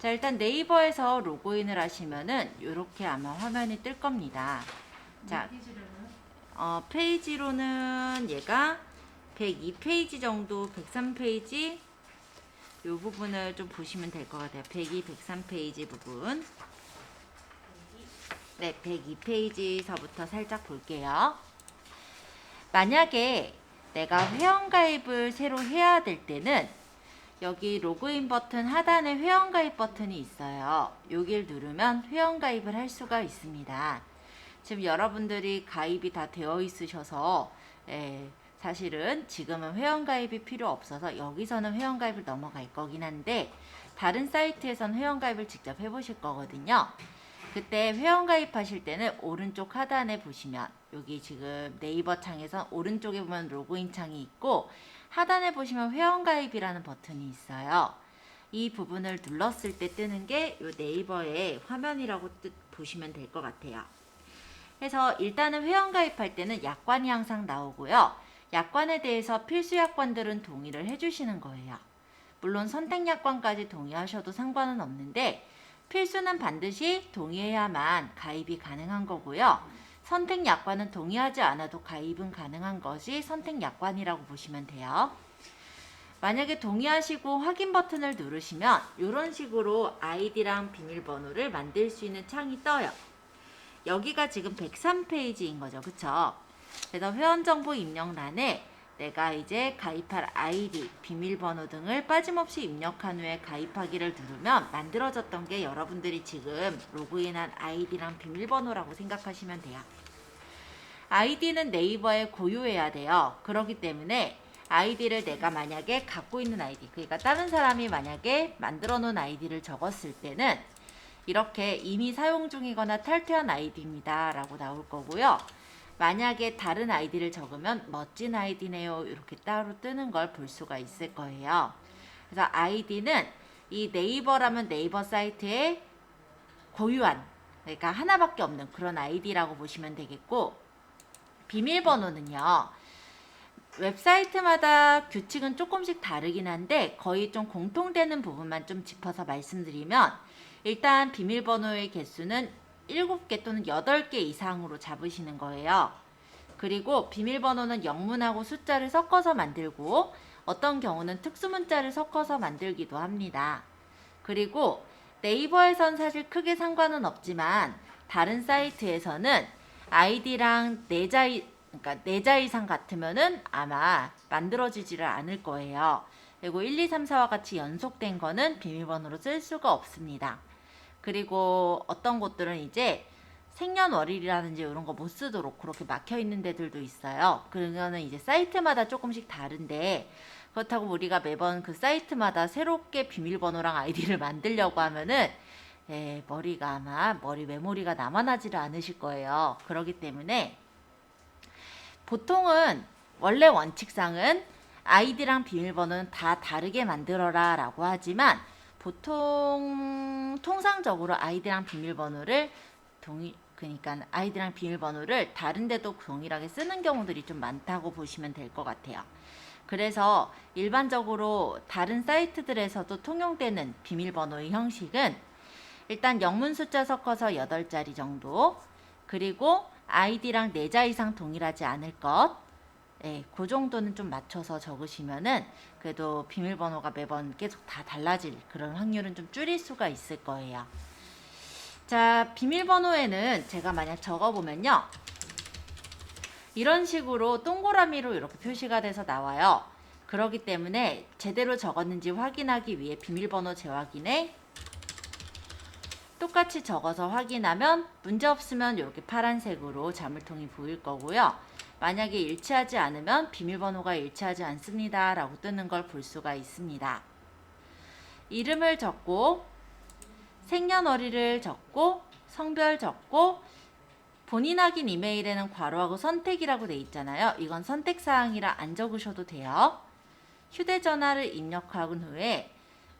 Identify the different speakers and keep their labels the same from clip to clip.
Speaker 1: 자, 일단 네이버에서 로그인을 하시면은 이렇게 아마 화면이 뜰 겁니다. 자, 페이지로는 얘가 102페이지 정도, 103페이지 이 부분을 좀 보시면 될 것 같아요. 102, 103페이지 부분. 네, 102페이지서부터 살짝 볼게요. 만약에 내가 회원가입을 새로 해야 될 때는 여기 로그인 버튼 하단에 회원가입 버튼이 있어요. 여기를 누르면 회원가입을 할 수가 있습니다. 지금 여러분들이 가입이 다 되어 있으셔서 사실은 지금은 회원가입이 필요 없어서 여기서는 회원가입을 넘어갈 거긴 한데 다른 사이트에서는 회원가입을 직접 해보실 거거든요. 그때 회원가입하실 때는 오른쪽 하단에 보시면 여기 지금 네이버 창에서 오른쪽에 보면 로그인 창이 있고 하단에 보시면 회원가입이라는 버튼이 있어요. 이 부분을 눌렀을 때 뜨는 게 이 네이버의 화면이라고 보시면 될 것 같아요. 그래서 일단은 회원가입할 때는 약관이 항상 나오고요. 약관에 대해서 필수 약관들은 동의를 해주시는 거예요. 물론 선택 약관까지 동의하셔도 상관은 없는데 필수는 반드시 동의해야만 가입이 가능한 거고요. 선택 약관은 동의하지 않아도 가입은 가능한 것이 선택 약관이라고 보시면 돼요. 만약에 동의하시고 확인 버튼을 누르시면 이런 식으로 아이디랑 비밀번호를 만들 수 있는 창이 떠요. 여기가 지금 103페이지인 거죠. 그쵸? 그래서 회원정보 입력란에 내가 이제 가입할 아이디, 비밀번호 등을 빠짐없이 입력한 후에 가입하기를 누르면 만들어졌던 게 여러분들이 지금 로그인한 아이디랑 비밀번호라고 생각하시면 돼요. 아이디는 네이버에 고유해야 돼요. 그렇기 때문에 아이디를 내가 만약에 갖고 있는 아이디, 그러니까 다른 사람이 만약에 만들어 놓은 아이디를 적었을 때는 이렇게 이미 사용 중이거나 탈퇴한 아이디입니다 라고 나올 거고요. 만약에 다른 아이디를 적으면 멋진 아이디네요 이렇게 따로 뜨는 걸 볼 수가 있을 거예요. 그래서 아이디는 이 네이버라면 네이버 사이트에 고유한, 그러니까 하나밖에 없는 그런 아이디라고 보시면 되겠고, 비밀번호는요 웹사이트마다 규칙은 조금씩 다르긴 한데 거의 좀 공통되는 부분만 좀 짚어서 말씀드리면, 일단 비밀번호의 개수는 7개 또는 8개 이상으로 잡으시는 거예요. 그리고 비밀번호는 영문하고 숫자를 섞어서 만들고 어떤 경우는 특수문자를 섞어서 만들기도 합니다. 그리고 네이버에선 사실 크게 상관은 없지만 다른 사이트에서는 아이디랑 그러니까 4자 이상 같으면은 아마 만들어지지를 않을 거예요. 그리고 1, 2, 3, 4와 같이 연속된 거는 비밀번호로 쓸 수가 없습니다. 그리고 어떤 곳들은 이제 생년월일이라든지 이런 거 못 쓰도록 그렇게 막혀 있는 데들도 있어요. 그러면은 이제 사이트마다 조금씩 다른데, 그렇다고 우리가 매번 그 사이트마다 새롭게 비밀번호랑 아이디를 만들려고 하면은 머리가 아마 메모리가 남아나지를 않으실 거예요. 그렇기 때문에 보통은 원래 원칙상은 아이디랑 비밀번호는 다 다르게 만들어라 라고 하지만 보통 통상적으로 아이디랑 비밀번호를 그러니까 아이디랑 비밀번호를 다른 데도 동일하게 쓰는 경우들이 좀 많다고 보시면 될 것 같아요. 그래서 일반적으로 다른 사이트들에서도 통용되는 비밀번호의 형식은 일단 영문 숫자 섞어서 8자리 정도, 그리고 아이디랑 4자 이상 동일하지 않을 것, 그 정도는 좀 맞춰서 적으시면은 그래도 비밀번호가 매번 계속 다 달라질 그런 확률은 좀 줄일 수가 있을 거예요. 자, 비밀번호에는 제가 만약 적어보면요, 이런 식으로 동그라미로 이렇게 표시가 돼서 나와요. 그렇기 때문에 제대로 적었는지 확인하기 위해 비밀번호 재확인에 똑같이 적어서 확인하면 문제없으면 이렇게 파란색으로 자물통이 보일 거고요. 만약에 일치하지 않으면 비밀번호가 일치하지 않습니다 라고 뜨는 걸 볼 수가 있습니다. 이름을 적고 생년월일을 적고 성별 적고 본인 확인 이메일에는 괄호하고 선택이라고 돼 있잖아요. 이건 선택사항이라 안 적으셔도 돼요. 휴대전화를 입력한 후에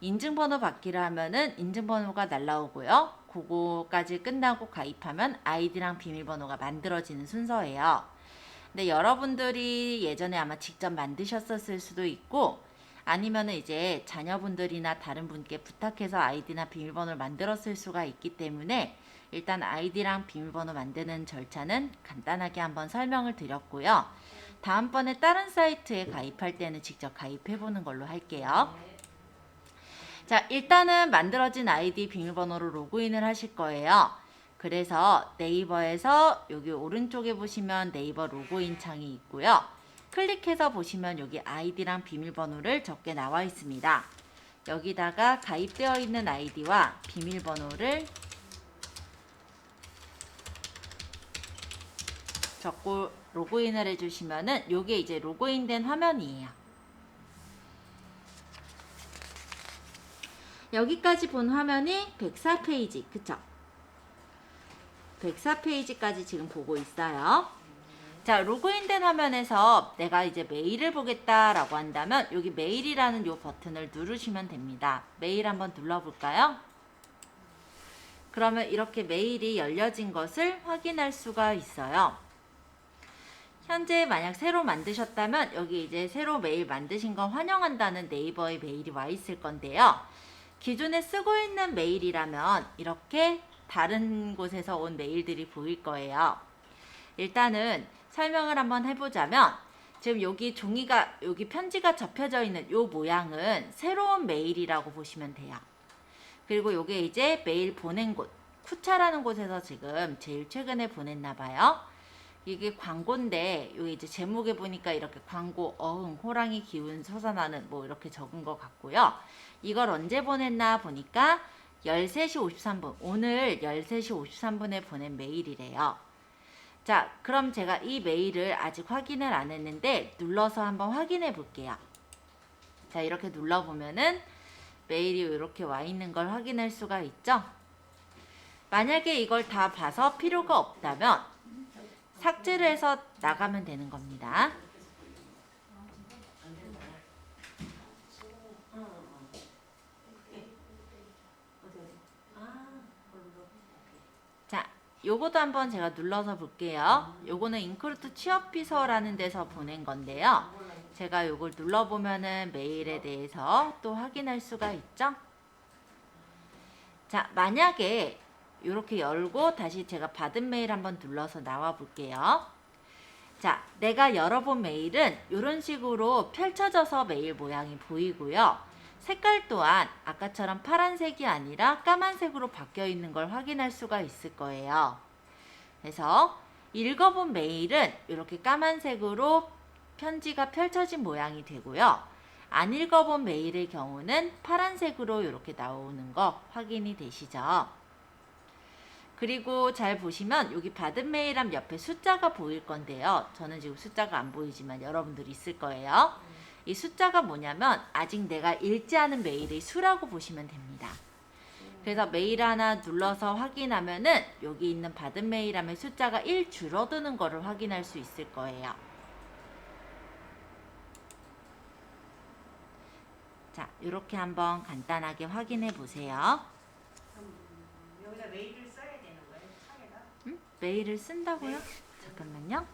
Speaker 1: 인증번호 받기를 하면은 인증번호가 날라오고요. 그거까지 끝나고 가입하면 아이디랑 비밀번호가 만들어지는 순서예요. 근데 여러분들이 예전에 아마 직접 만드셨었을 수도 있고 아니면은 이제 자녀분들이나 다른 분께 부탁해서 아이디나 비밀번호를 만들어 쓸 수가 있기 때문에 일단 아이디랑 비밀번호 만드는 절차는 간단하게 한번 설명을 드렸고요. 다음번에 다른 사이트에 가입할 때는 직접 가입해 보는 걸로 할게요. 자, 일단은 만들어진 아이디 비밀번호로 로그인을 하실 거예요. 그래서 네이버에서 여기 오른쪽에 보시면 네이버 로그인 창이 있고요. 클릭해서 보시면 여기 아이디랑 비밀번호를 적게 나와 있습니다. 여기다가 가입되어 있는 아이디와 비밀번호를 적고 로그인을 해주시면은 요게 이제 로그인된 화면이에요. 여기까지 본 화면이 104페이지, 그쵸? 104페이지까지 지금 보고 있어요. 자, 로그인된 화면에서 내가 이제 메일을 보겠다라고 한다면 여기 메일이라는 요 버튼을 누르시면 됩니다. 메일 한번 눌러볼까요? 그러면 이렇게 메일이 열려진 것을 확인할 수가 있어요. 현재 만약 새로 만드셨다면 여기 이제 새로 메일 만드신 건 환영한다는 네이버의 메일이 와 있을 건데요. 기존에 쓰고 있는 메일이라면 이렇게 다른 곳에서 온 메일들이 보일 거예요. 일단은 설명을 한번 해보자면 지금 여기 종이가 여기 편지가 접혀져 있는 요 모양은 새로운 메일이라고 보시면 돼요. 그리고 요게 이제 메일 보낸 곳 쿠차라는 곳에서 지금 제일 최근에 보냈나 봐요. 이게 광고인데 여기 이제 제목에 보니까 이렇게 광고 호랑이 기운 솟아나는 뭐 이렇게 적은 것 같고요. 이걸 언제 보냈나 보니까 13시 53분 오늘 13시 53분에 보낸 메일이래요. 자, 그럼 제가 이 메일을 아직 확인을 안 했는데 눌러서 한번 확인해 볼게요. 자, 이렇게 눌러보면은 메일이 이렇게 와 있는 걸 확인할 수가 있죠. 만약에 이걸 다 봐서 필요가 없다면 삭제를 해서 나가면 되는 겁니다. 자, 요것도 한번 제가 눌러서 볼게요. 요거는 인크루트 취업비서라는 데서 보낸 건데요. 제가 요걸 눌러보면은 메일에 대해서 또 확인할 수가 있죠. 자, 만약에 이렇게 열고 다시 제가 받은 메일 한번 눌러서 나와 볼게요. 자, 내가 열어본 메일은 이런 식으로 펼쳐져서 메일 모양이 보이고요. 색깔 또한 아까처럼 파란색이 아니라 까만색으로 바뀌어 있는 걸 확인할 수가 있을 거예요. 그래서 읽어본 메일은 이렇게 까만색으로 편지가 펼쳐진 모양이 되고요. 안 읽어본 메일의 경우는 파란색으로 이렇게 나오는 거 확인이 되시죠? 그리고 잘 보시면 여기 받은 메일함 옆에 숫자가 보일 건데요. 저는 지금 숫자가 안 보이지만 여러분들이 있을 거예요. 이 숫자가 뭐냐면 아직 내가 읽지 않은 메일의 수라고 보시면 됩니다. 그래서 메일 하나 눌러서 확인하면은 여기 있는 받은 메일함의 숫자가 1 줄어드는 거를 확인할 수 있을 거예요. 자, 이렇게 한번 간단하게 확인해 보세요.
Speaker 2: 여기다 메일을 써야 되는 거예요? 창에다?
Speaker 1: 메일을 쓴다고요?
Speaker 2: 네.
Speaker 1: 잠깐만요.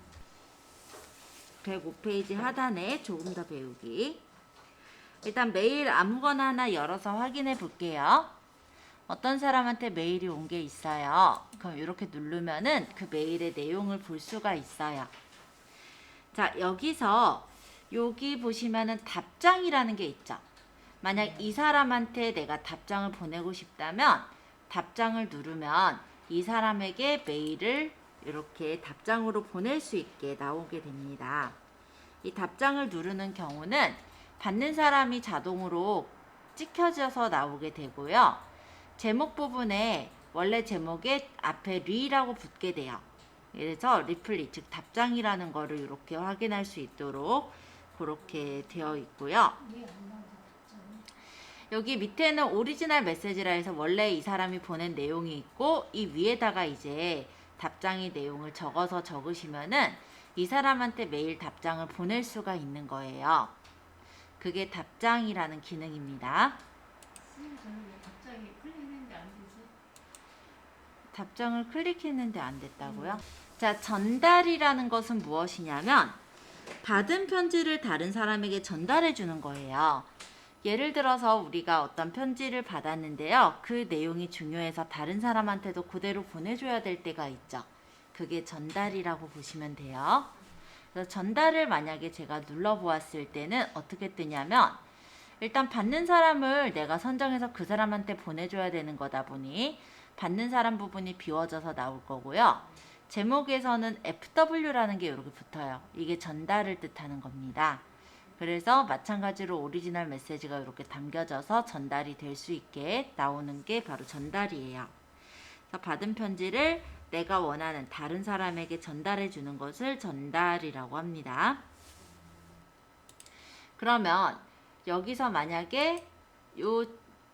Speaker 1: 105페이지 하단에 조금 더 배우기. 일단 메일 아무거나 하나 열어서 확인해 볼게요. 어떤 사람한테 메일이 온 게 있어요. 그럼 이렇게 누르면은 그 메일의 내용을 볼 수가 있어요. 자, 여기서 여기 보시면은 답장이라는 게 있죠. 만약 이 사람한테 내가 답장을 보내고 싶다면 답장을 누르면 이 사람에게 메일을 이렇게 답장으로 보낼 수 있게 나오게 됩니다. 이 답장을 누르는 경우는 받는 사람이 자동으로 찍혀져서 나오게 되고요. 제목 부분에 원래 제목에 앞에 리라고 붙게 돼요. 그래서 리플리 즉 답장이라는 거를 이렇게 확인할 수 있도록 그렇게 되어 있고요. 여기 밑에는 오리지널 메시지라 해서 원래 이 사람이 보낸 내용이 있고 이 위에다가 이제 답장의 내용을 적어서 적으시면은 이 사람한테 메일 답장을 보낼 수가 있는 거예요. 그게 답장이라는 기능입니다. 답장을 클릭했는데 안 됐다고요? 자, 전달이라는 것은 무엇이냐면 받은 편지를 다른 사람에게 전달해 주는 거예요. 예를 들어서 우리가 어떤 편지를 받았는데요. 그 내용이 중요해서 다른 사람한테도 그대로 보내줘야 될 때가 있죠. 그게 전달이라고 보시면 돼요. 그래서 전달을 만약에 제가 눌러보았을 때는 어떻게 뜨냐면 일단 받는 사람을 내가 선정해서 그 사람한테 보내줘야 되는 거다 보니 받는 사람 부분이 비워져서 나올 거고요. 제목에서는 FW라는 게 이렇게 붙어요. 이게 전달을 뜻하는 겁니다. 그래서 마찬가지로 오리지널 메시지가 이렇게 담겨져서 전달이 될 수 있게 나오는 게 바로 전달이에요. 그래서 받은 편지를 내가 원하는 다른 사람에게 전달해 주는 것을 전달이라고 합니다. 그러면 여기서 만약에 요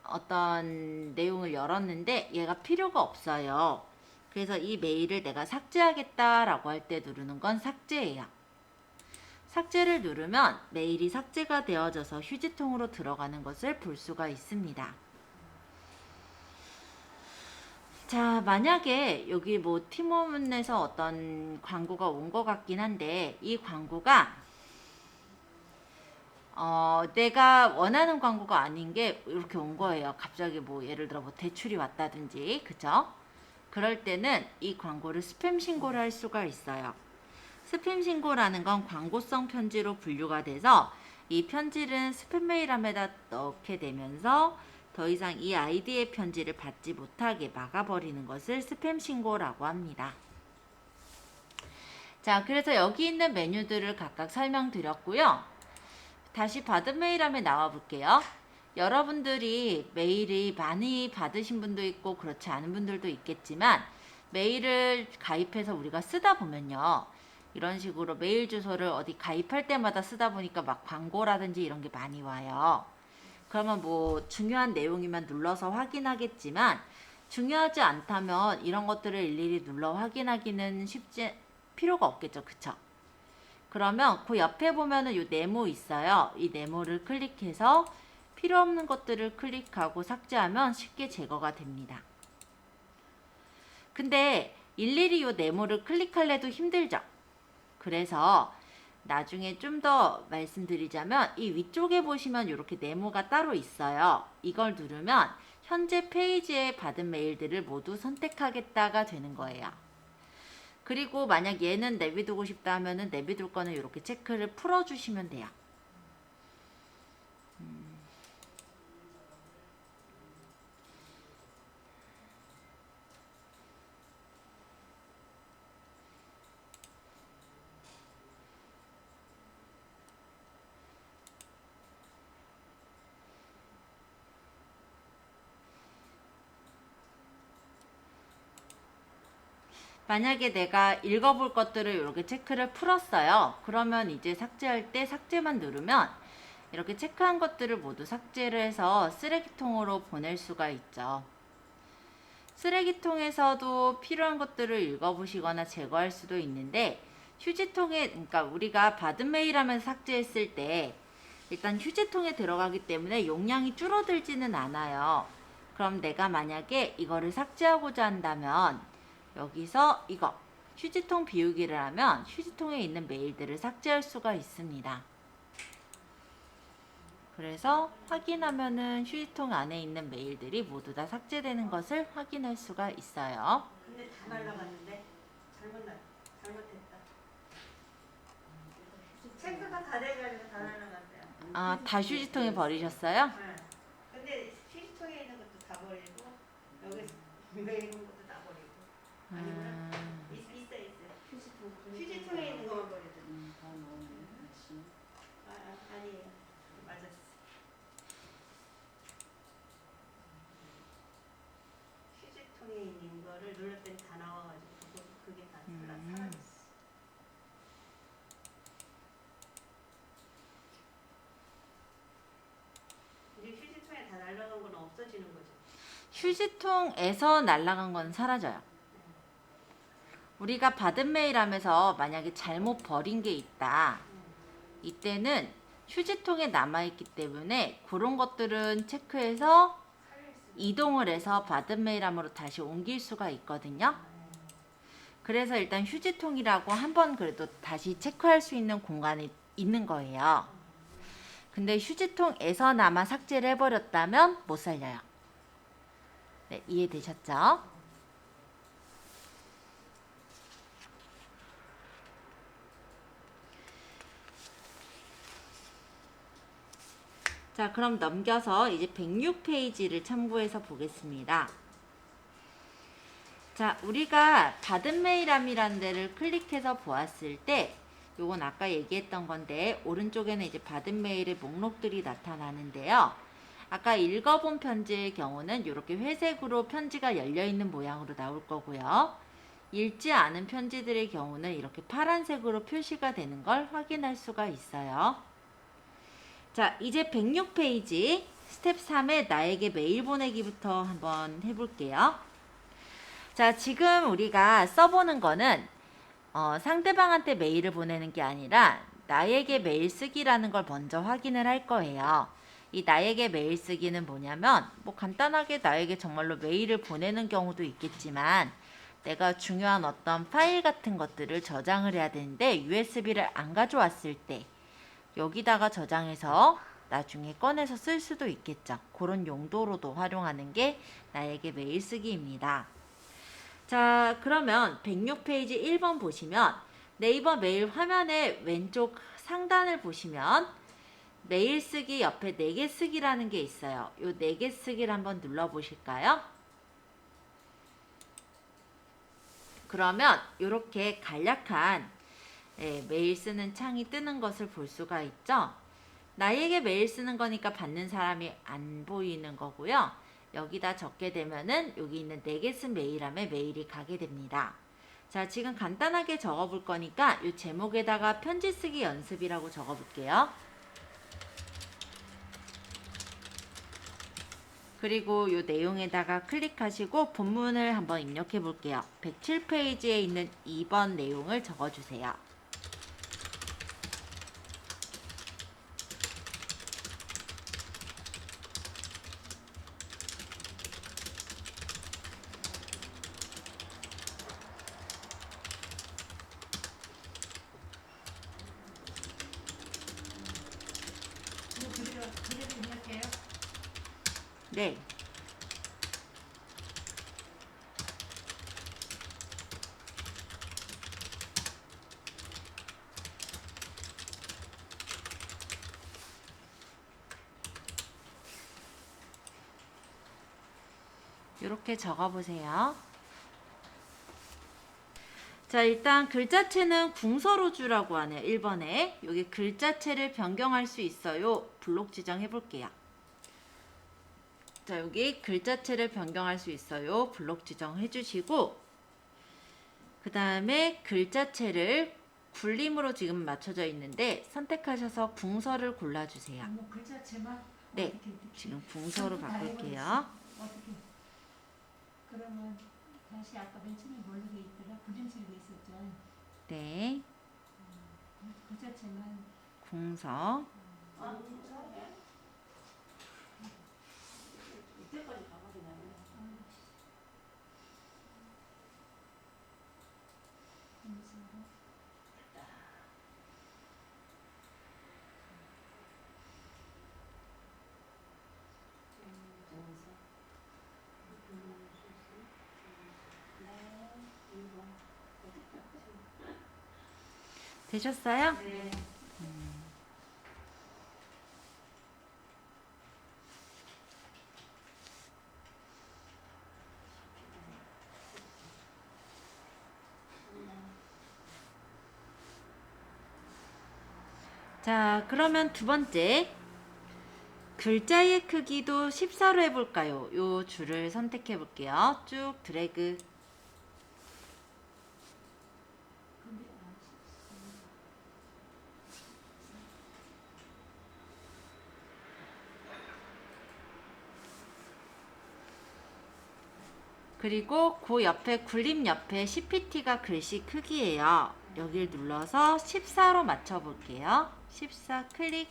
Speaker 1: 어떤 내용을 열었는데 얘가 필요가 없어요. 그래서 이 메일을 내가 삭제하겠다라고 할 때 누르는 건 삭제예요. 삭제를 누르면 메일이 삭제가 되어져서 휴지통으로 들어가는 것을 볼 수가 있습니다. 자, 만약에 여기 뭐 티모문에서 어떤 광고가 온 것 같긴 한데 이 광고가 내가 원하는 광고가 아닌 게 이렇게 온 거예요. 갑자기 뭐 예를 들어 뭐 대출이 왔다든지, 그죠? 그럴 때는 이 광고를 스팸 신고를 할 수가 있어요. 스팸 신고라는 건 광고성 편지로 분류가 돼서 이 편지를 스팸 메일함에다 넣게 되면서 더 이상 이 아이디의 편지를 받지 못하게 막아버리는 것을 스팸 신고라고 합니다. 자, 그래서 여기 있는 메뉴들을 각각 설명드렸고요. 다시 받은 메일함에 나와 볼게요. 여러분들이 메일이 많이 받으신 분도 있고 그렇지 않은 분들도 있겠지만 메일을 가입해서 우리가 쓰다 보면요. 이런 식으로 메일 주소를 어디 가입할 때마다 쓰다 보니까 막 광고라든지 이런 게 많이 와요. 그러면 뭐 중요한 내용이면 눌러서 확인하겠지만 중요하지 않다면 이런 것들을 일일이 눌러 확인하기는 필요가 없겠죠. 그쵸? 그러면 그 옆에 보면은 이 네모 있어요. 이 네모를 클릭해서 필요 없는 것들을 클릭하고 삭제하면 쉽게 제거가 됩니다. 근데 일일이 이 네모를 클릭할래도 힘들죠. 그래서 나중에 좀 더 말씀드리자면 이 위쪽에 보시면 이렇게 네모가 따로 있어요. 이걸 누르면 현재 페이지에 받은 메일들을 모두 선택하겠다가 되는 거예요. 그리고 만약 얘는 내비두고 싶다 하면은 내비둘 거는 이렇게 체크를 풀어주시면 돼요. 만약에 내가 읽어볼 것들을 이렇게 체크를 풀었어요. 그러면 이제 삭제할 때 삭제만 누르면 이렇게 체크한 것들을 모두 삭제를 해서 쓰레기통으로 보낼 수가 있죠. 쓰레기통에서도 필요한 것들을 읽어보시거나 제거할 수도 있는데 휴지통에, 그러니까 우리가 받은 메일 하면서 삭제했을 때 일단 휴지통에 들어가기 때문에 용량이 줄어들지는 않아요. 그럼 내가 만약에 이거를 삭제하고자 한다면 여기서 이거 휴지통 비우기를 하면 휴지통에 있는 메일들을 삭제할 수가 있습니다. 그래서 확인하면은 휴지통 안에 있는 메일들이 모두 다 삭제되는 것을 확인할 수가 있어요.
Speaker 2: 근데 다 날라갔는데 잘못했다. 체크가 다 돼가지고 다 날라갔어요.
Speaker 1: 아, 다 휴지통에 버리셨어요?
Speaker 2: 네. 근데 휴지통에 있는 것도 다 버리고 여기 메일 온 것도 다 버리고. 아니구나. 있어. 휴지통에 있는 거만 버리고. 아니에요. 맞았어. 휴지통에 있는 거를 눌렀더니 다 나와가지고 그게 다 사라졌어. 이제 휴지통에 다 날라간 건 없어지는 거죠.
Speaker 1: 휴지통에서 날아간 건 사라져요. 우리가 받은 메일 하면서 만약에 잘못 버린 게 있다. 이때는 휴지통에 남아있기 때문에 그런 것들은 체크해서 이동을 해서 받은 메일함으로 다시 옮길 수가 있거든요. 그래서 일단 휴지통이라고 한번 그래도 다시 체크할 수 있는 공간이 있는 거예요. 근데 휴지통에서나마 삭제를 해버렸다면 못 살려요. 네, 이해되셨죠? 자, 그럼 넘겨서 이제 106페이지를 참고해서 보겠습니다. 자, 우리가 받은 메일함이라는 데를 클릭해서 보았을 때 요건 아까 얘기했던 건데 오른쪽에는 이제 받은 메일의 목록들이 나타나는데요. 아까 읽어본 편지의 경우는 이렇게 회색으로 편지가 열려있는 모양으로 나올 거고요. 읽지 않은 편지들의 경우는 이렇게 파란색으로 표시가 되는 걸 확인할 수가 있어요. 자, 이제 106페이지 스텝 3의 나에게 메일 보내기부터 한번 해볼게요. 자, 지금 우리가 써보는 거는 상대방한테 메일을 보내는 게 아니라 나에게 메일 쓰기라는 걸 먼저 확인을 할 거예요. 이 나에게 메일 쓰기는 뭐냐면 뭐 간단하게 나에게 정말로 메일을 보내는 경우도 있겠지만 내가 중요한 어떤 파일 같은 것들을 저장을 해야 되는데 USB를 안 가져왔을 때 여기다가 저장해서 나중에 꺼내서 쓸 수도 있겠죠. 그런 용도로도 활용하는 게 나에게 메일 쓰기입니다. 자, 그러면 106페이지 1번 보시면 네이버 메일 화면의 왼쪽 상단을 보시면 메일 쓰기 옆에 4개 쓰기라는 게 있어요. 이 4개 쓰기를 한번 눌러 보실까요? 그러면 이렇게 간략한 메일 쓰는 창이 뜨는 것을 볼 수가 있죠. 나에게 메일 쓰는 거니까 받는 사람이 안 보이는 거고요. 여기다 적게 되면은 여기 있는 4개 쓴 메일함에 메일이 가게 됩니다. 자, 지금 간단하게 적어 볼 거니까 이 제목에다가 편지 쓰기 연습이라고 적어 볼게요. 그리고 이 내용에다가 클릭하시고 본문을 한번 입력해 볼게요. 107페이지에 있는 2번 내용을 적어 주세요.
Speaker 2: 그래도 할게요.
Speaker 1: 네. 이렇게 적어보세요. 자, 일단 글자체는 궁서로주라고 하네요. 1번에. 여기 글자체를 변경할 수 있어요. 블록 지정해 볼게요. 자, 여기 글자체를 변경할 수 있어요. 블록 지정해 주시고 그 다음에 글자체를 굴림으로 지금 맞춰져 있는데 선택하셔서 궁서를 골라주세요.
Speaker 2: 뭐 글자체만?
Speaker 1: 네,
Speaker 2: 어떻게.
Speaker 1: 지금 궁서로
Speaker 2: 다
Speaker 1: 바꿀게요.
Speaker 2: 어떻게? 그러면 다시 아까 맨 처음에 뭘로 돼 있더라? 그림체로 돼 있었죠.
Speaker 1: 네,
Speaker 2: 글자체만.
Speaker 1: 궁서.
Speaker 2: 이때까지 가보게 나네.
Speaker 1: 되셨어요?
Speaker 2: 네.
Speaker 1: 자, 그러면 두 번째. 글자의 크기도 14로 해볼까요? 요 줄을 선택해 볼게요. 쭉 드래그. 그리고 그 옆에 굴림 옆에 CPT가 글씨 크기예요. 여길 눌러서 14로 맞춰 볼게요. 14 클릭.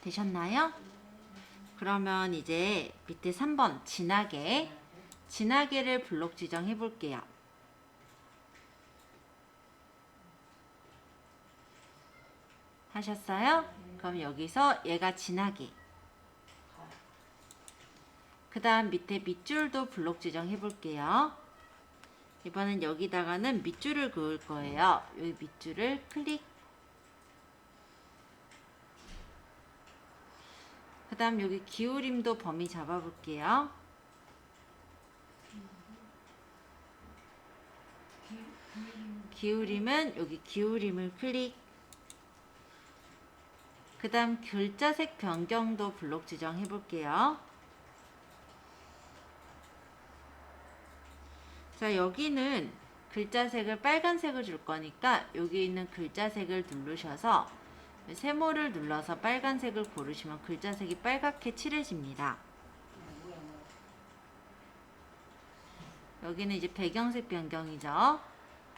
Speaker 1: 되셨나요? 그러면 이제 밑에 3번 진하게를 블록 지정해 볼게요. 하셨어요? 그럼 여기서 얘가 진하게. 그 다음 밑에 밑줄도 블록 지정해 볼게요. 이번엔 여기다가는 밑줄을 그을 거예요. 여기 밑줄을 클릭. 그 다음 여기 기울임도 범위 잡아 볼게요. 기울임은 여기 기울임을 클릭. 그 다음 글자색 변경도 블록 지정해 볼게요. 자, 여기는 글자색을 빨간색을 줄 거니까 여기 있는 글자색을 누르셔서 세모를 눌러서 빨간색을 고르시면 글자색이 빨갛게 칠해집니다. 여기는 이제 배경색 변경이죠.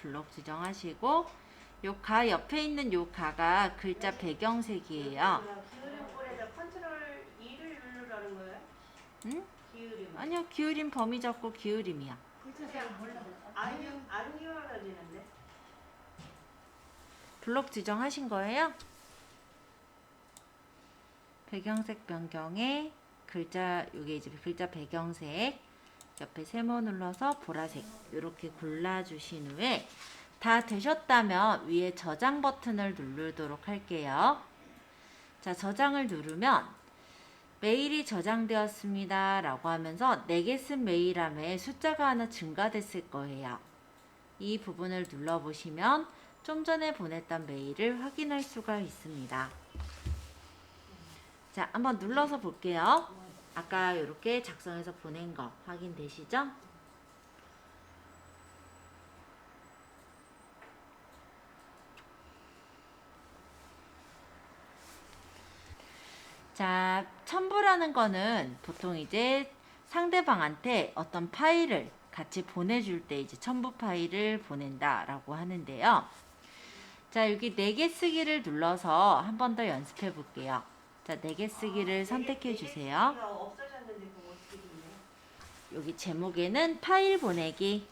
Speaker 1: 블록 지정하시고 요 가 옆에 있는 요 가가 글자 배경색이에요.
Speaker 2: 기울임볼에다 컨트롤 2를 누르라는 거예요?
Speaker 1: 응?
Speaker 2: 기울임.
Speaker 1: 아니요, 기울임 범위 잡고 기울임이야.
Speaker 2: 안 기울어지는데?
Speaker 1: 블록 지정하신 거예요? 배경색 변경에 글자, 요게 이제 글자 배경색 옆에 세모 눌러서 보라색 이렇게 골라주신 후에 다 되셨다면 위에 저장 버튼을 누르도록 할게요. 자, 저장을 누르면 메일이 저장되었습니다 라고 하면서 내게 쓴 메일함에 숫자가 하나 증가됐을 거예요. 이 부분을 눌러보시면 좀 전에 보냈던 메일을 확인할 수가 있습니다. 자, 한번 눌러서 볼게요. 아까 이렇게 작성해서 보낸 거 확인되시죠? 자, 첨부라는 거는 보통 이제 상대방한테 어떤 파일을 같이 보내줄 때 이제 첨부 파일을 보낸다라고 하는데요. 자, 여기 4개 쓰기를 눌러서 한 번 더 연습해 볼게요. 자, 4개 쓰기를 선택해 주세요.
Speaker 2: 없어졌는데 그거 어떻게 됐나요?
Speaker 1: 여기 제목에는 파일 보내기.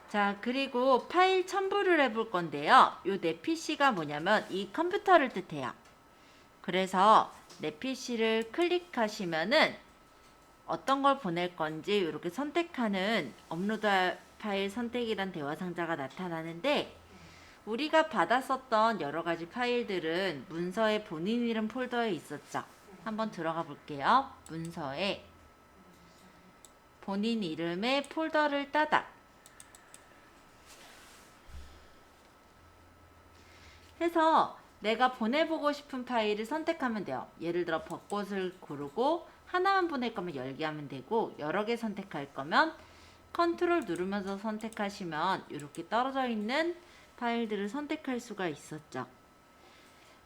Speaker 1: 자, 그리고 파일 첨부를 해볼 건데요. 요 내 PC가 뭐냐면 이 컴퓨터를 뜻해요. 그래서 내 PC를 클릭하시면은 어떤 걸 보낼 건지 이렇게 선택하는 업로드 파일 선택이란 대화 상자가 나타나는데 우리가 받았었던 여러 가지 파일들은 문서에 본인 이름 폴더에 있었죠. 한번 들어가 볼게요. 문서에 본인 이름의 폴더를 따다 해서 내가 보내보고 싶은 파일을 선택하면 돼요. 예를 들어 벚꽃을 고르고 하나만 보낼 거면 열기 하면 되고 여러 개 선택할 거면 컨트롤 누르면서 선택하시면 이렇게 떨어져 있는 파일들을 선택할 수가 있었죠.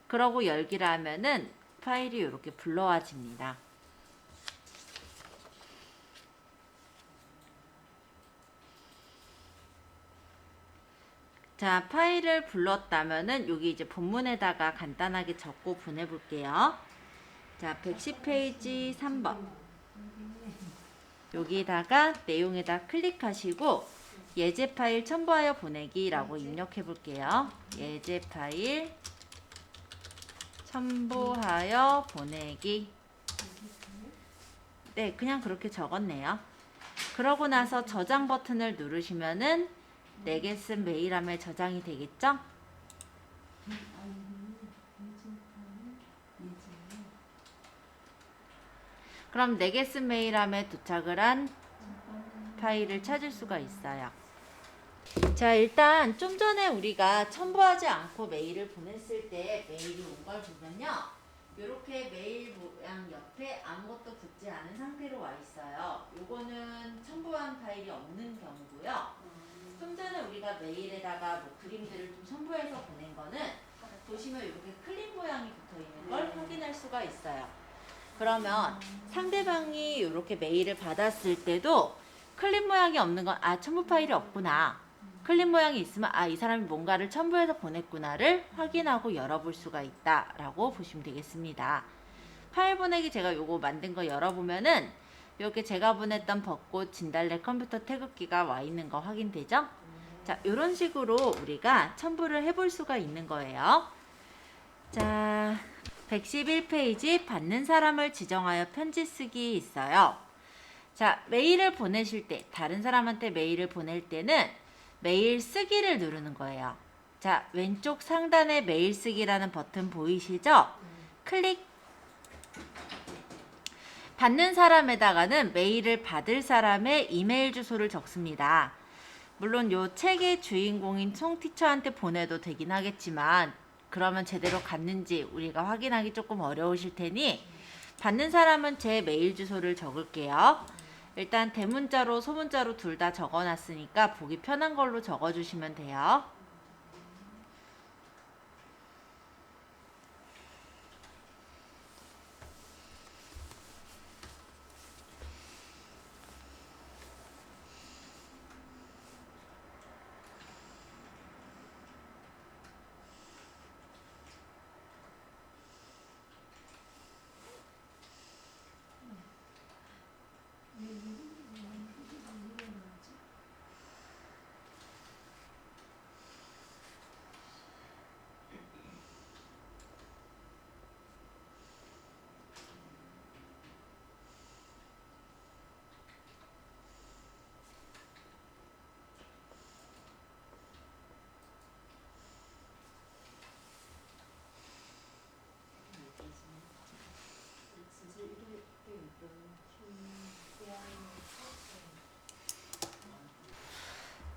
Speaker 1: 그러고 열기를 하면은 파일이 이렇게 불러와집니다. 자, 파일을 불렀다면은 여기 이제 본문에다가 간단하게 적고 보내볼게요. 자, 110페이지 3번. 여기다가 내용에다 클릭하시고 예제 파일 첨부하여 보내기라고 입력해 볼게요. 예제 파일 첨부하여 보내기. 네, 그냥 그렇게 적었네요. 그러고 나서 저장 버튼을 누르시면은 내게 쓴 메일함에 저장이 되겠죠? 그럼 내게 쓴 메일함에 도착을 한 파일을 찾을 수가 있어요. 자, 일단 좀 전에 우리가 첨부하지 않고 메일을 보냈을 때 메일이 온 걸 보면요. 이렇게 메일 모양 옆에 아무것도 붙지 않은 상태로 와 있어요. 요거는 첨부한 파일이 없는 경우고요. 좀 전에 우리가 메일에다가 뭐 그림들을 좀 첨부해서 보낸 거는 보시면 이렇게 클립 모양이 붙어 있는 걸 확인할 수가 있어요. 그러면 상대방이 이렇게 메일을 받았을 때도 클립 모양이 없는 건 아, 첨부 파일이 없구나 클릭 모양이 있으면 아, 이 사람이 뭔가를 첨부해서 보냈구나를 확인하고 열어볼 수가 있다라고 보시면 되겠습니다. 파일 보내기 제가 요거 만든 거 열어보면은 이렇게 제가 보냈던 벚꽃 진달래 컴퓨터 태극기가 와 있는 거 확인되죠? 자, 이런 식으로 우리가 첨부를 해볼 수가 있는 거예요. 자, 111페이지 받는 사람을 지정하여 편지 쓰기 있어요. 자, 메일을 보내실 때, 다른 사람한테 메일을 보낼 때는 메일 쓰기를 누르는 거예요. 자, 왼쪽 상단에 메일 쓰기라는 버튼 보이시죠? 클릭. 받는 사람에다가는 메일을 받을 사람의 이메일 주소를 적습니다. 물론 요 책의 주인공인 송티처한테 보내도 되긴 하겠지만 그러면 제대로 갔는지 우리가 확인하기 조금 어려우실 테니 받는 사람은 제 메일 주소를 적을게요. 일단 대문자로 소문자로 둘 다 적어놨으니까 보기 편한 걸로 적어주시면 돼요.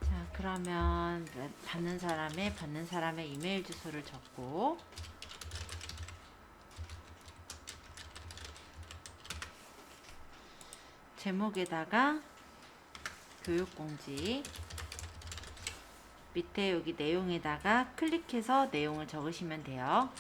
Speaker 1: 자, 그러면 받는 사람의 이메일 주소를 적고 제목에다가 교육공지 밑에 여기 내용에다가 클릭해서 내용을 적으시면 돼요.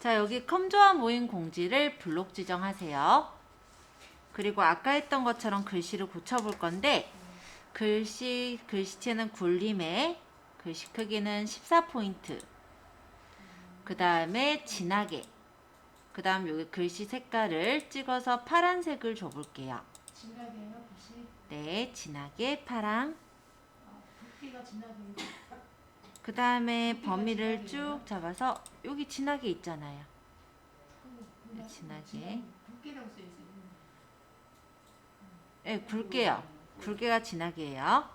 Speaker 1: 자, 여기 컴조화 모임 공지를 블록 지정하세요. 그리고 아까 했던 것처럼 글씨를 고쳐볼 건데 글씨체는 굴림에 글씨 크기는 14포인트 그 다음에 진하게 그 다음 여기 글씨 색깔을 찍어서 파란색을 줘볼게요.
Speaker 3: 진하게요, 글씨.
Speaker 1: 네, 진하게 파랑.
Speaker 3: 붓기가 진하게.
Speaker 1: 그 다음에 범위를 쭉 잡아서 여기 진하게 있잖아요. 진하게.
Speaker 3: 붓기라고 써 있어요.
Speaker 1: 네, 굵게요. 굵게가 진하게예요.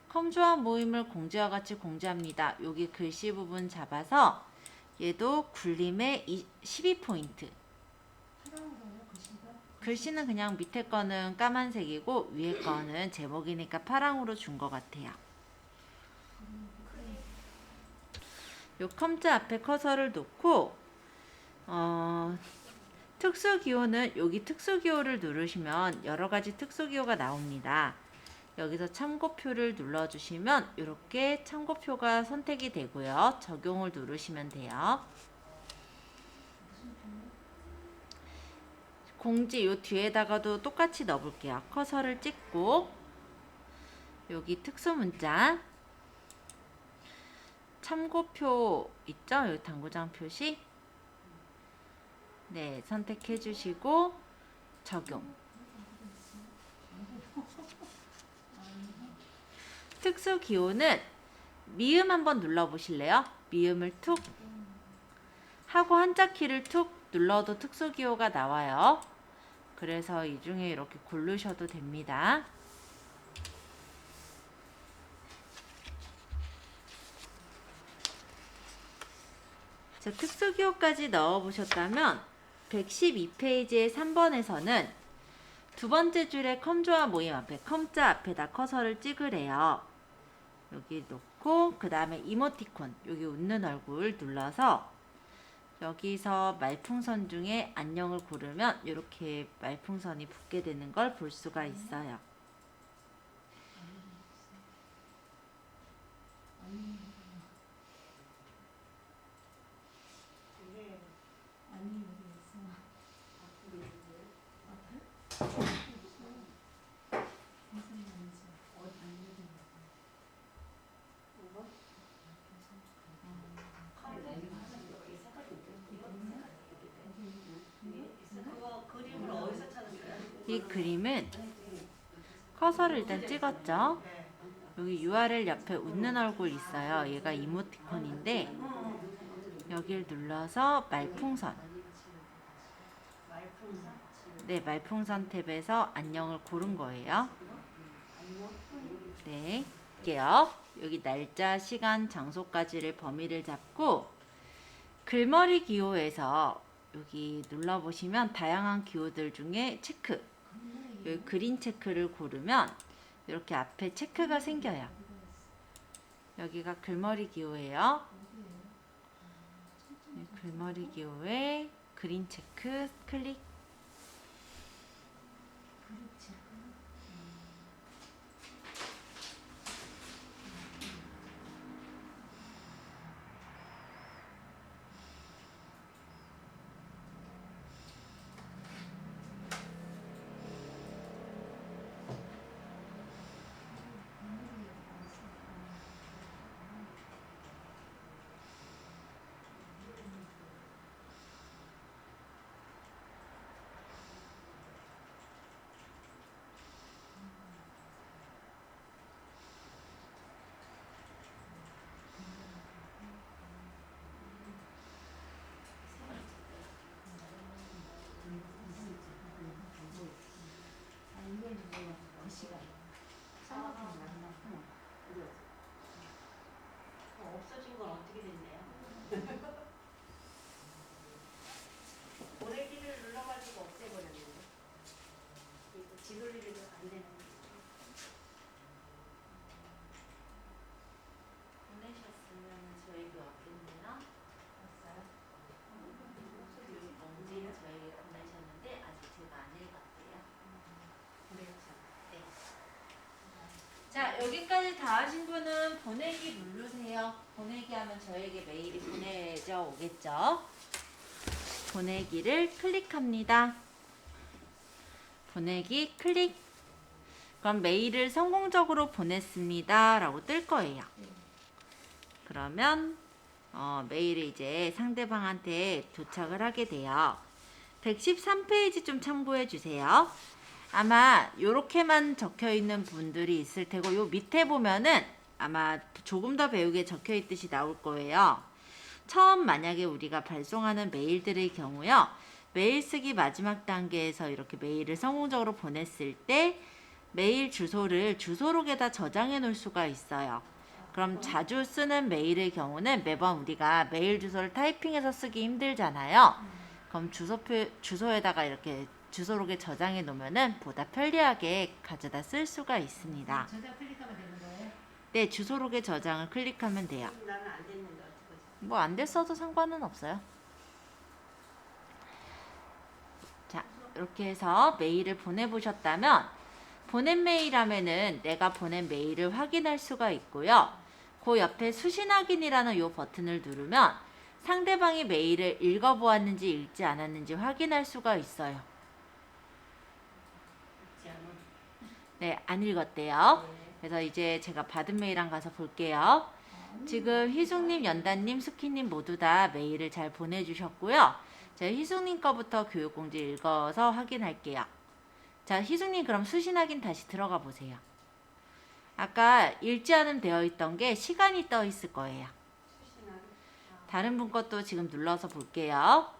Speaker 1: 컴조화 모임을 공지와 같이 공지합니다. 여기 글씨 부분 잡아서 얘도 굴림에 12포인트.
Speaker 3: 파란거요, 글씨가?
Speaker 1: 글씨는 그냥 밑에 거는 까만색이고 위에 거는 제목이니까 파랑으로 준 것 같아요. 요 컴자 앞에 커서를 놓고 특수기호는 여기 특수기호를 누르시면 여러가지 특수기호가 나옵니다. 여기서 참고표를 눌러주시면 이렇게 참고표가 선택이 되고요. 적용을 누르시면 돼요. 공지 요 뒤에다가도 똑같이 넣어볼게요. 커서를 찍고 여기 특수문자 참고표 있죠? 여기 당구장 표시 네, 선택해 주시고 적용. 특수 기호는 미음 한번 눌러 보실래요? 미음을 툭 하고 한자키를 툭 눌러도 특수 기호가 나와요. 그래서 이 중에 이렇게 고르셔도 됩니다. 자, 특수기호까지 넣어보셨다면 112페이지의 3번에서는 두 번째 줄에 컴조화 모임 앞에 컴자 앞에다 커서를 찍으래요. 여기 놓고 그 다음에 이모티콘 여기 웃는 얼굴 눌러서 여기서 말풍선 중에 안녕을 고르면 이렇게 말풍선이 붙게 되는 걸 볼 수가 있어요.
Speaker 2: 그게
Speaker 3: 아니 여기 있어.
Speaker 2: 아프게
Speaker 3: 무슨 말인지.
Speaker 2: 이거 그거 그림을 어디서 찾았어요?
Speaker 1: 이 그림은 커서를 일단 찍었죠.
Speaker 2: 네.
Speaker 1: 여기 URL 옆에 웃는 얼굴 있어요. 얘가 이모티콘인데 여길 눌러서 말풍선,
Speaker 2: 말풍선.
Speaker 1: 네, 말풍선 탭에서 안녕을 고른 거예요. 네, 할게요. 여기 날짜, 시간, 장소까지를 범위를 잡고 글머리 기호에서 여기 눌러보시면 다양한 기호들 중에 체크, 여기 그린 체크를 고르면 이렇게 앞에 체크가 생겨요. 여기가 글머리 기호예요. 네, 글머리 기호에 그린 체크 클릭.
Speaker 2: 없어진 건 어떻게 됐네요? 보내기를 눌러가지고 없애버렸는데. 이거 지돌리기도 안 되는.
Speaker 1: 보내셨으면 저희도 왔겠네요.
Speaker 2: 없어요?
Speaker 1: 멍지는 저희가 보내셨는데 아직 제가 안 읽었대요.
Speaker 2: 그렇죠.
Speaker 1: 네. 자, 여기까지 다 하신 분은 보내기 누르세요. 보내기 하면 저에게 메일이 보내져 오겠죠. 보내기를 클릭합니다. 보내기 클릭. 그럼 메일을 성공적으로 보냈습니다 라고 뜰 거예요. 그러면 메일이 이제 상대방한테 도착을 하게 돼요. 113페이지 좀 참고해 주세요. 아마 요렇게만 적혀 있는 분들이 있을 테고 요 밑에 보면은 아마 조금 더 배우게 적혀 있듯이 나올 거예요. 처음 만약에 우리가 발송하는 메일들의 경우요. 메일 쓰기 마지막 단계에서 이렇게 메일을 성공적으로 보냈을 때 메일 주소를 주소록에다 저장해 놓을 수가 있어요. 그럼 자주 쓰는 메일의 경우는 매번 우리가 메일 주소를 타이핑해서 쓰기 힘들잖아요. 그럼 주소에다가 이렇게 주소록에 저장해 놓으면은 보다 편리하게 가져다 쓸 수가 있습니다.
Speaker 3: 저장 클릭하면 되는 거예요?
Speaker 1: 네, 주소록에 저장을 클릭하면 돼요.
Speaker 2: 나는 안 됐는데 어떡하지?
Speaker 1: 뭐 안 됐어도 상관은 없어요. 자, 이렇게 해서 메일을 보내보셨다면 보낸 메일 하면은 내가 보낸 메일을 확인할 수가 있고요. 그 옆에 수신 확인이라는 요 버튼을 누르면 상대방이 메일을 읽어보았는지 읽지 않았는지 확인할 수가 있어요.
Speaker 2: 있지 않아?
Speaker 1: 네, 안 읽었대요.
Speaker 2: 네.
Speaker 1: 그래서 이제 제가 받은 메일 한 가서 볼게요. 지금 희숙님, 연단님, 스키님 모두 다 메일을 잘 보내주셨고요. 제가 희숙님 거부터 교육공지 읽어서 확인할게요. 자, 희숙님 그럼 수신 확인 다시 들어가 보세요. 아까 읽지 않음 되어 있던 게 시간이 떠 있을 거예요.
Speaker 2: 수신하는?
Speaker 1: 다른 분 것도 지금 눌러서 볼게요.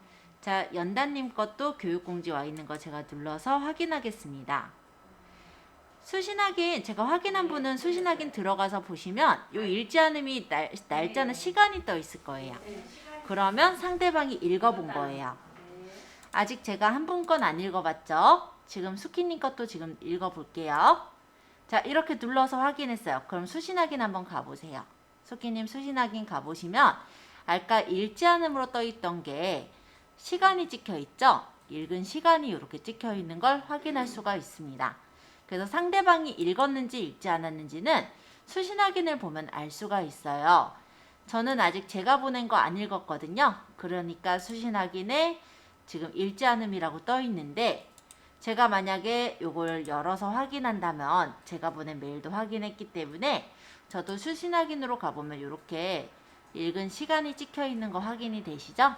Speaker 1: 자, 연단님 것도 교육공지 와 있는 거 제가 눌러서 확인하겠습니다. 수신 확인, 제가 확인한 분은 수신 확인 들어가서 보시면 요 읽지 않음이 날짜나 시간이 떠 있을 거예요.
Speaker 2: 네, 시간이.
Speaker 1: 그러면 상대방이 읽어본 거예요.
Speaker 2: 네.
Speaker 1: 아직 제가 한 분 건 안 읽어봤죠? 지금 수키님 것도 지금 읽어볼게요. 자, 이렇게 눌러서 확인했어요. 그럼 수신 확인 한번 가보세요. 수키님 수신 확인 가보시면 아까 읽지 않음으로 떠 있던 게 시간이 찍혀 있죠? 읽은 시간이 이렇게 찍혀 있는 걸 확인할 수가 있습니다. 그래서 상대방이 읽었는지 읽지 않았는지는 수신 확인을 보면 알 수가 있어요. 저는 아직 제가 보낸 거 안 읽었거든요. 그러니까 수신 확인에 지금 읽지 않음이라고 떠 있는데 제가 만약에 이걸 열어서 확인한다면 제가 보낸 메일도 확인했기 때문에 저도 수신 확인으로 가보면 이렇게 읽은 시간이 찍혀 있는 거 확인이 되시죠?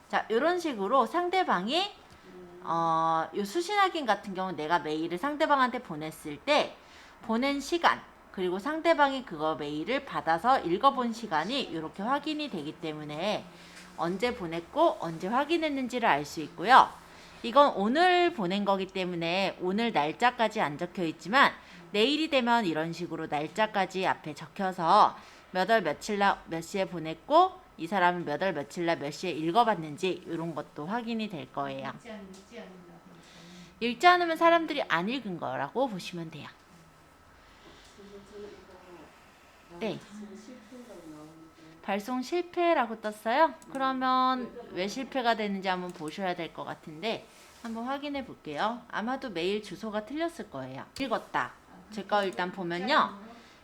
Speaker 1: 자, 이런 식으로 상대방이 요 수신 확인 같은 경우는 내가 메일을 상대방한테 보냈을 때 보낸 시간 그리고 상대방이 그거 메일을 받아서 읽어본 시간이 이렇게 확인이 되기 때문에 언제 보냈고 언제 확인했는지를 알 수 있고요. 이건 오늘 보낸 거기 때문에 오늘 날짜까지 안 적혀 있지만 내일이 되면 이런 식으로 날짜까지 앞에 적혀서 몇 월 며칠 날 몇 시에 보냈고 이 사람은 몇 월 며칠 날 몇 시에 읽어봤는지 이런 것도 확인이 될 거예요. 읽지 않으면 사람들이 안 읽은 거라고 보시면 돼요. 네. 발송 실패라고 떴어요. 그러면 왜 실패가 되는지 한번 보셔야 될 것 같은데 한번 확인해 볼게요. 아마도 메일 주소가 틀렸을 거예요. 읽었다. 제 거 일단 보면요.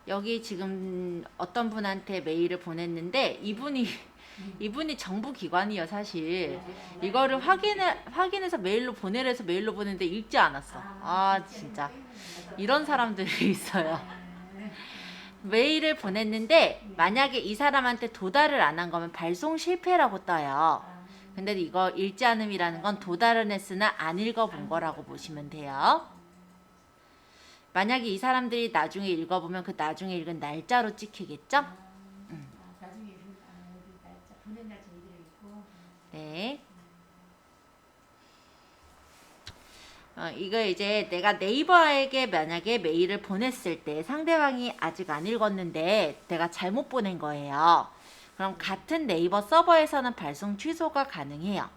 Speaker 1: 여기 지금 어떤 분한테 메일을 보냈는데 이분이 정부 기관이에요, 사실. 이거를 확인해서 메일로 보내래서 메일로 보냈는데 읽지 않았어. 아, 진짜. 이런 사람들이 있어요. 메일을 보냈는데 만약에 이 사람한테 도달을 안 한 거면 발송 실패라고 떠요. 근데 이거 읽지 않음이라는 건 도달은 했으나 안 읽어본 거라고 보시면 돼요. 만약에 이 사람들이 나중에 읽어보면 그 나중에 읽은 날짜로 찍히겠죠?
Speaker 3: 나중에 여기 날짜 보낸 날짜 얘기를 있고.
Speaker 1: 네. 이거 이제 내가 네이버에게 만약에 메일을 보냈을 때 상대방이 아직 안 읽었는데 내가 잘못 보낸 거예요. 그럼 같은 네이버 서버에서는 발송 취소가 가능해요.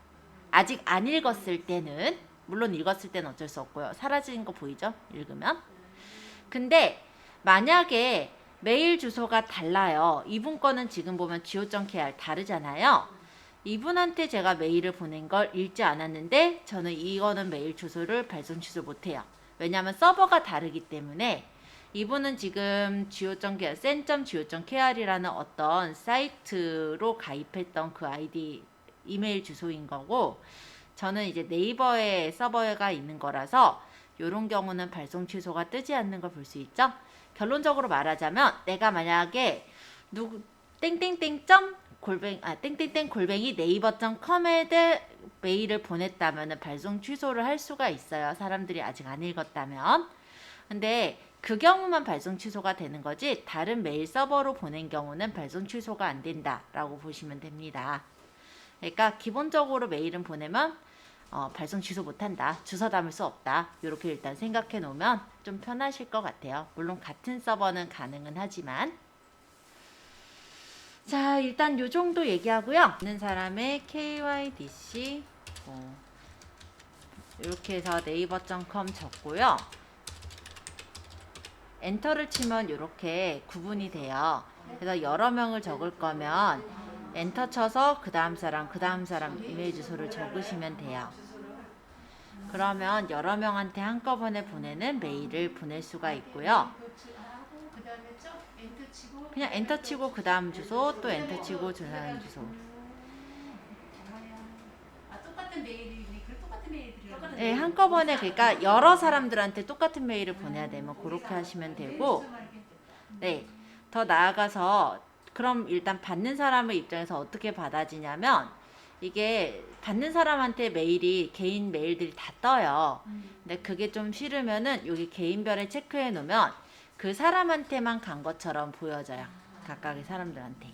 Speaker 1: 아직 안 읽었을 때는, 물론 읽었을 때는 어쩔 수 없고요. 사라지는 거 보이죠? 읽으면. 근데 만약에 메일 주소가 달라요. 이분 거는 지금 보면 go.kr 다르잖아요. 이분한테 제가 메일을 보낸 걸 읽지 않았는데 저는 이거는 메일 주소를 발송 취소 못해요. 왜냐하면 서버가 다르기 때문에 이분은 지금 go.kr, sen.go.kr이라는 어떤 사이트로 가입했던 그 아이디 이메일 주소인 거고 저는 이제 네이버의 서버가 있는 거라서 이런 경우는 발송 취소가 뜨지 않는 걸 볼 수 있죠. 결론적으로 말하자면 내가 만약에 땡땡땡 네이버.com에 메일을 보냈다면 발송 취소를 할 수가 있어요. 사람들이 아직 안 읽었다면. 근데 그 경우만 발송 취소가 되는 거지 다른 메일 서버로 보낸 경우는 발송 취소가 안 된다라고 보시면 됩니다. 그러니까 기본적으로 메일은 보내면 발송 취소 못한다. 주소 담을 수 없다. 이렇게 일단 생각해 놓으면 좀 편하실 것 같아요. 물론 같은 서버는 가능은 하지만 자, 일단 요 정도 얘기하고요. 있는 사람의 KYDC 이렇게 해서 네이버.com 적고요. 엔터를 치면 이렇게 구분이 돼요. 그래서 여러 명을 적을 거면 엔터 쳐서 그 다음 사람 이메일 주소를 적으시면 돼요. 그러면 여러 명한테 한꺼번에 보내는 메일을 보낼 수가 있고요. 그냥 엔터 치고 그 다음 주소 또 엔터 치고 그 다음 주소.
Speaker 3: 똑같은 메일이네. 그 똑같은 메일들이.
Speaker 1: 네, 한꺼번에 그러니까 여러 사람들한테 똑같은 메일을 보내야 되면 그렇게 하시면 되고 네, 더 나아가서 그럼 일단 받는 사람의 입장에서 어떻게 받아지냐면 이게 받는 사람한테 메일이 개인 메일들이 다 떠요. 근데 그게 좀 싫으면은 여기 개인별에 체크해 놓으면 그 사람한테만 간 것처럼 보여져요. 각각의 사람들한테.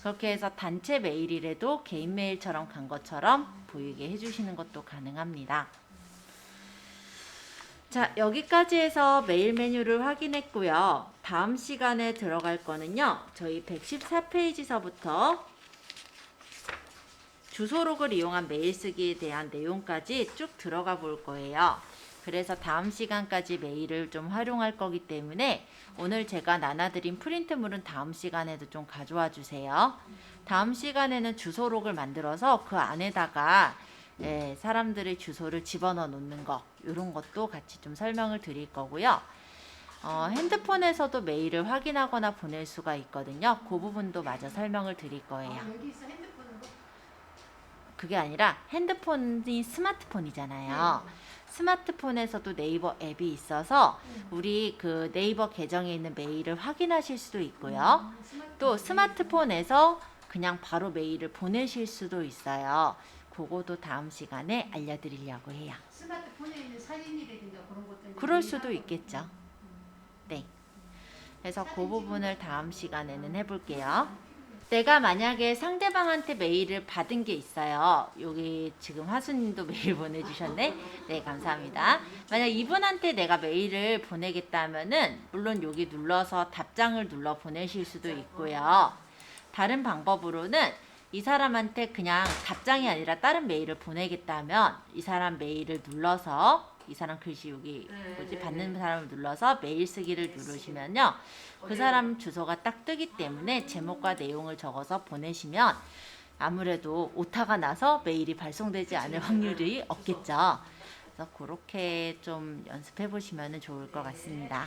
Speaker 1: 그렇게 해서 단체 메일이라도 개인 메일처럼 간 것처럼 보이게 해주시는 것도 가능합니다. 자, 여기까지 해서 메일 메뉴를 확인했고요. 다음 시간에 들어갈 거는요. 저희 114페이지서부터 주소록을 이용한 메일 쓰기에 대한 내용까지 쭉 들어가 볼 거예요. 그래서 다음 시간까지 메일을 좀 활용할 거기 때문에 오늘 제가 나눠드린 프린트물은 다음 시간에도 좀 가져와 주세요. 다음 시간에는 주소록을 만들어서 그 안에다가 사람들의 주소를 집어넣어 놓는 거 이런 것도 같이 좀 설명을 드릴 거고요. 핸드폰에서도 메일을 확인하거나 보낼 수가 있거든요. 그 부분도 마저 설명을 드릴 거예요.
Speaker 3: 여기서 핸드폰으로?
Speaker 1: 그게 아니라 핸드폰이 스마트폰이잖아요. 스마트폰에서도 네이버 앱이 있어서 우리 그 네이버 계정에 있는 메일을 확인하실 수도 있고요. 또 스마트폰에서 그냥 바로 메일을 보내실 수도 있어요. 그거도 다음 시간에 알려드리려고 해요.
Speaker 3: 스마트폰에 있는 사진이라든가 그런 것들.
Speaker 1: 그럴 수도 있겠죠. 네. 그래서 그 부분을 다음 시간에는 해볼게요. 내가 만약에 상대방한테 메일을 받은 게 있어요. 여기 지금 하수님도 메일 보내주셨네. 네, 감사합니다. 만약 이분한테 내가 메일을 보내겠다면은 물론 여기 눌러서 답장을 눌러 보내실 수도 있고요. 다른 방법으로는 이 사람한테 그냥 답장이 아니라 다른 메일을 보내겠다면 이 사람 메일을 눌러서 이 사람 글씨 여기 받는 사람을 눌러서 메일 쓰기를 누르시면요. 그 사람 주소가 딱 뜨기 때문에 제목과 내용을 적어서 보내시면 아무래도 오타가 나서 메일이 발송되지 않을 확률이 없겠죠. 그래서 그렇게 좀 연습해 보시면 좋을 것 같습니다.